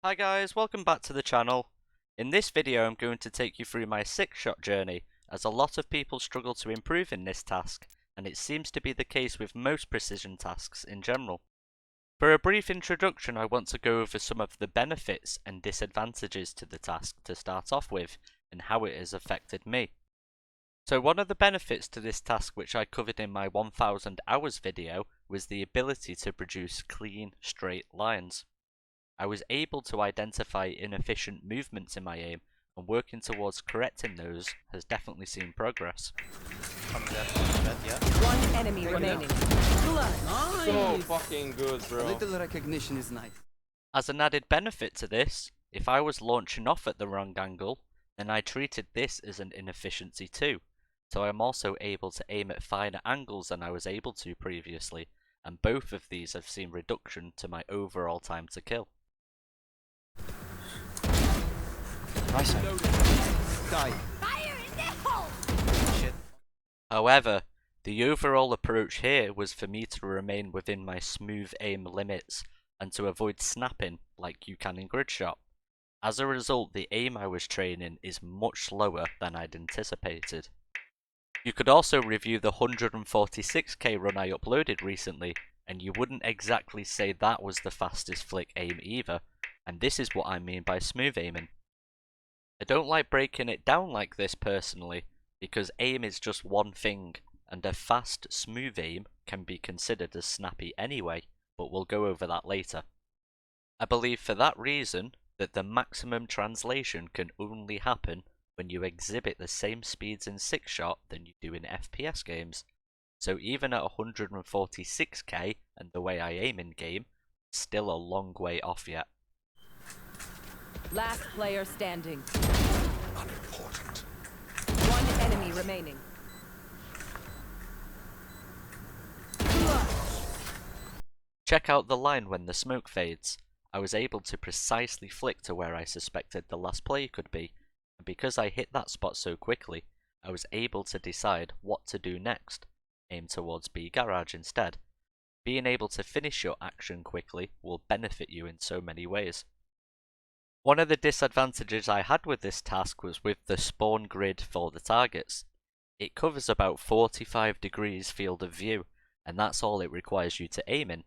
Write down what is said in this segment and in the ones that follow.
Hi guys, welcome back to the channel. In this video I'm going to take you through my Sixshot journey, as a lot of people struggle to improve in this task, and it seems to be the case with most precision tasks in general. For a brief introduction, I want to go over some of the benefits and disadvantages to the task to start off with, and how it has affected me. So one of the benefits to this task which I covered in my 1000 hours video was the ability to produce clean, straight lines. I was able to identify inefficient movements in my aim, and working towards correcting those has definitely seen progress. Yeah. One enemy remaining. Nice. So fucking good, A bro. little recognition is nice. As an added benefit to this, if I was launching off at the wrong angle, then I treated this as an inefficiency too, so I am also able to aim at finer angles than I was able to previously, and both of these have seen reduction to my overall time to kill. Nice. Die. Shit. However, the overall approach here was for me to remain within my smooth aim limits and to avoid snapping like you can in grid shot. As a result, the aim I was training is much slower than I'd anticipated. You could also review the 146k run I uploaded recently, and you wouldn't exactly say that was the fastest flick aim either, and this is what I mean by smooth aiming. I don't like breaking it down like this personally, because aim is just one thing, and a fast, smooth aim can be considered as snappy anyway, but we'll go over that later. I believe for that reason that the maximum translation can only happen when you exhibit the same speeds in Sixshot than you do in FPS games. So even at 146k and the way I aim in game, still a long way off yet. Last player standing. Unimportant. One enemy remaining. Check out the line when the smoke fades. I was able to precisely flick to where I suspected the last player could be, and because I hit that spot so quickly, I was able to decide what to do next. Aim towards B garage instead. Being able to finish your action quickly will benefit you in so many ways. One of the disadvantages I had with this task was with the spawn grid for the targets. It covers about 45 degrees field of view, and that's all it requires you to aim in.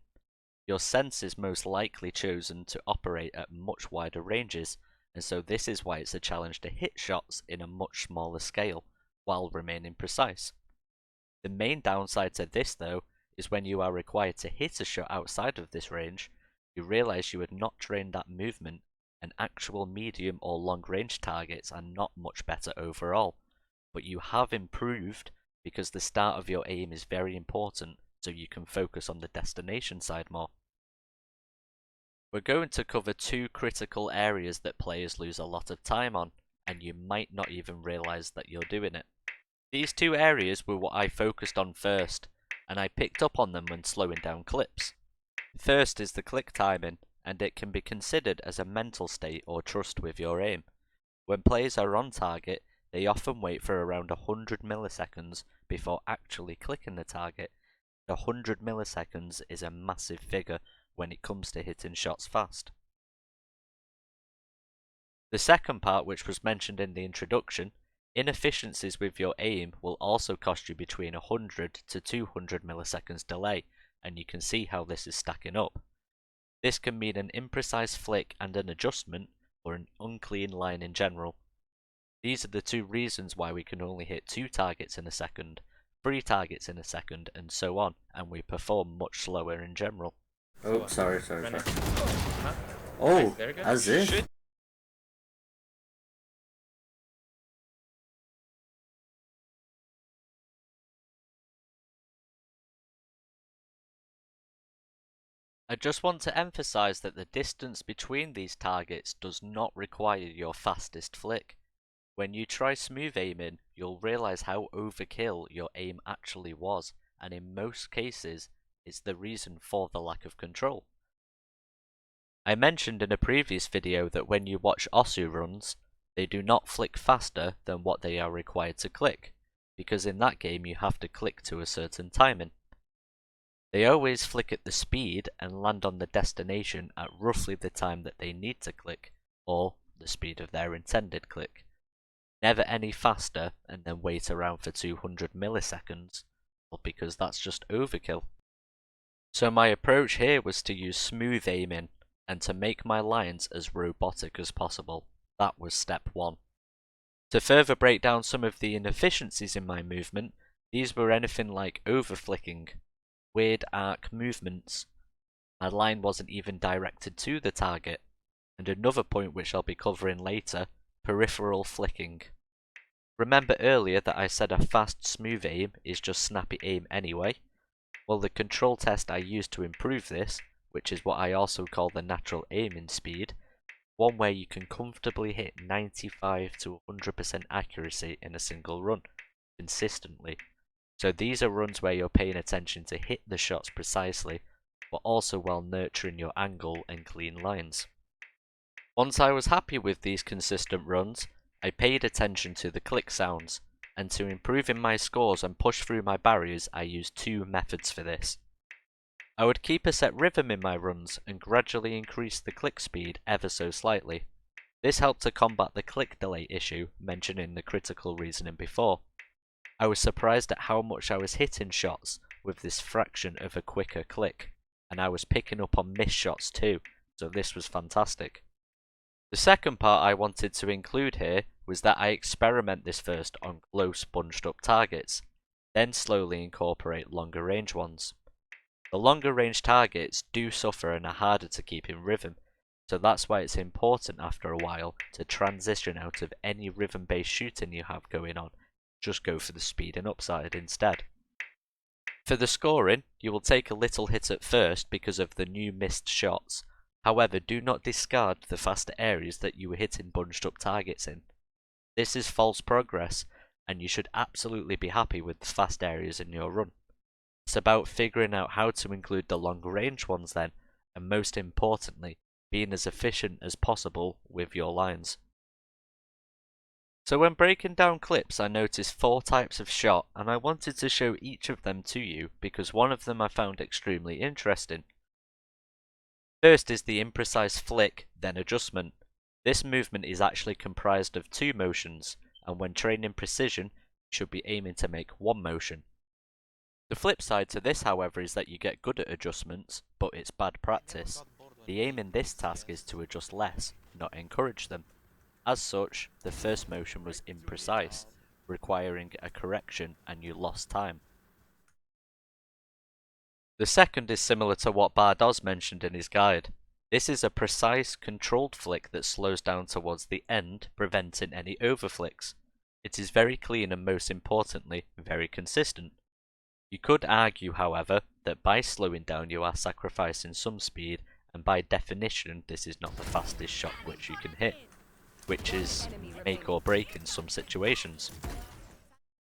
Your Sens is most likely chosen to operate at much wider ranges, and so this is why it's a challenge to hit shots in a much smaller scale, while remaining precise. The main downside to this though, is when you are required to hit a shot outside of this range, you realise you had not trained that movement, and actual medium or long range targets are not much better overall, but you have improved because the start of your aim is very important, so you can focus on the destination side more. We're going to cover two critical areas that players lose a lot of time on, and you might not even realise that you're doing it. These two areas were what I focused on first, and I picked up on them when slowing down clips. First is the click timing, and it can be considered as a mental state or trust with your aim. When players are on target, they often wait for around 100 milliseconds before actually clicking the target. 100 milliseconds is a massive figure when it comes to hitting shots fast. The second part, which was mentioned in the introduction, inefficiencies with your aim will also cost you between 100 to 200 milliseconds delay, and you can see how this is stacking up. This can mean an imprecise flick and an adjustment, or an unclean line in general. These are the two reasons why we can only hit 2 targets in a second, 3 targets in a second, and so on, and we perform much slower in general. Oh, sorry. Renner. Oh, Very good. as if. I just want to emphasize that the distance between these targets does not require your fastest flick. When you try smooth aiming, you'll realize how overkill your aim actually was, and in most cases, it's the reason for the lack of control. I mentioned in a previous video that when you watch Osu runs, they do not flick faster than what they are required to click, because in that game you have to click to a certain timing. They always flick at the speed and land on the destination at roughly the time that they need to click, or the speed of their intended click. Never any faster and then wait around for 200 milliseconds, well, because that's just overkill. So my approach here was to use smooth aiming and to make my lines as robotic as possible. That was step 1. To further break down some of the inefficiencies in my movement, these were anything like overflicking, weird arc movements, my line wasn't even directed to the target, and another point which I'll be covering later, peripheral flicking. Remember earlier that I said a fast smooth aim is just snappy aim anyway? Well, the control test I used to improve this, which is what I also call the natural aiming speed, one where you can comfortably hit 95 to 100% accuracy in a single run, consistently. So these are runs where you're paying attention to hit the shots precisely, but also while nurturing your angle and clean lines. Once I was happy with these consistent runs, I paid attention to the click sounds, and to improve in my scores and push through my barriers I used 2 methods for this. I would keep a set rhythm in my runs and gradually increase the click speed ever so slightly. This helped to combat the click delay issue mentioned in the critical reasoning before. I was surprised at how much I was hitting shots with this fraction of a quicker click, and I was picking up on missed shots too, so this was fantastic. The second part I wanted to include here was that I experiment this first on close bunched up targets, then slowly incorporate longer range ones. The longer range targets do suffer and are harder to keep in rhythm, so that's why it's important after a while to transition out of any rhythm based shooting you have going on, just go for the speed and upside instead. For the scoring, you will take a little hit at first because of the new missed shots. However, do not discard the faster areas that you were hitting bunched up targets in. This is false progress, and you should absolutely be happy with the fast areas in your run. It's about figuring out how to include the longer range ones then, and most importantly, being as efficient as possible with your lines. So when breaking down clips, I noticed 4 types of shot, and I wanted to show each of them to you because one of them I found extremely interesting. First is the imprecise flick, then adjustment. This movement is actually comprised of 2 motions, and when training precision, you should be aiming to make 1 motion. The flip side to this, however, is that you get good at adjustments, but it's bad practice. The aim in this task is to adjust less, not encourage them. As such, the first motion was imprecise, requiring a correction and you lost time. The second is similar to what Bardos mentioned in his guide. This is a precise, controlled flick that slows down towards the end, preventing any overflicks. It is very clean and most importantly, very consistent. You could argue, however, that by slowing down you are sacrificing some speed, and by definition this is not the fastest shot which you can hit, which is make or break in some situations.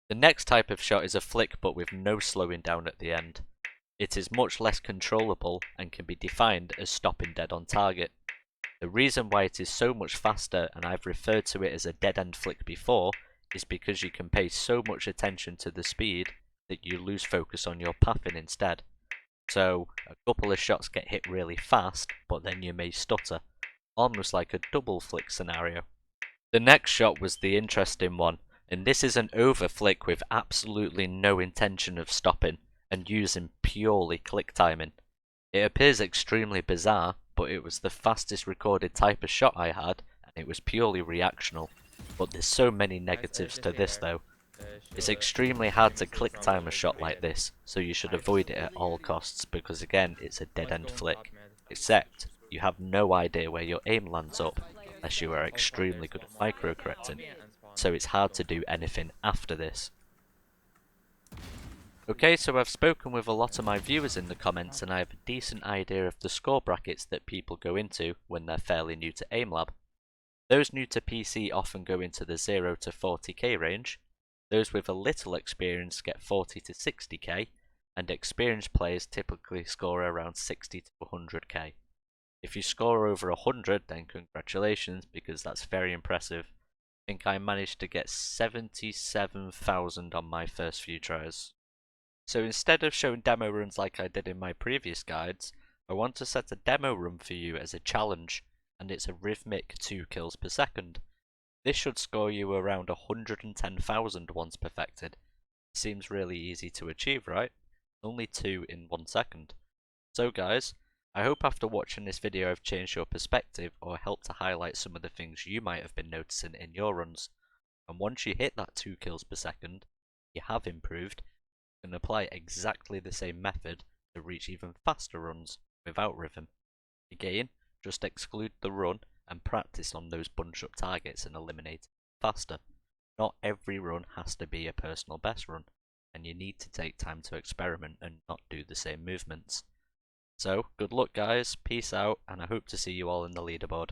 The next type of shot is a flick but with no slowing down at the end. It is much less controllable and can be defined as stopping dead on target. The reason why it is so much faster, and I've referred to it as a dead end flick before, is because you can pay so much attention to the speed that you lose focus on your pathing instead. So a couple of shots get hit really fast, but then you may stutter, almost like a double flick scenario. The next shot was the interesting one, and this is an over flick with absolutely no intention of stopping, and using purely click timing. It appears extremely bizarre, but it was the fastest recorded type of shot I had, and it was purely reactional. But there's so many negatives to this though. It's extremely hard to click time a shot like this, so you should avoid it at all costs because again it's a dead end flick, except you have no idea where your aim lands up unless you are extremely good at micro correcting, so it's hard to do anything after this. Okay, so I've spoken with a lot of my viewers in the comments and I have a decent idea of the score brackets that people go into when they're fairly new to Aimlab. Those new to PC often go into the 0 to 40k range. Those with a little experience get 40 to 60k, and experienced players typically score around 60 to 100k. If you score over 100, then congratulations, because that's very impressive. I think I managed to get 77,000 on my first few tries. So instead of showing demo runs like I did in my previous guides, I want to set a demo run for you as a challenge, and it's a rhythmic 2 kills per second. This should score you around 110,000 once perfected. Seems really easy to achieve, right? Only 2 in 1 second. So guys, I hope after watching this video I've changed your perspective or helped to highlight some of the things you might have been noticing in your runs. And once you hit that 2 kills per second, you have improved, and apply exactly the same method to reach even faster runs without rhythm. Again, just exclude the run and practice on those bunch up targets and eliminate faster. Not every run has to be a personal best run, and you need to take time to experiment and not do the same movements. So, good luck guys, peace out, and I hope to see you all in the leaderboard.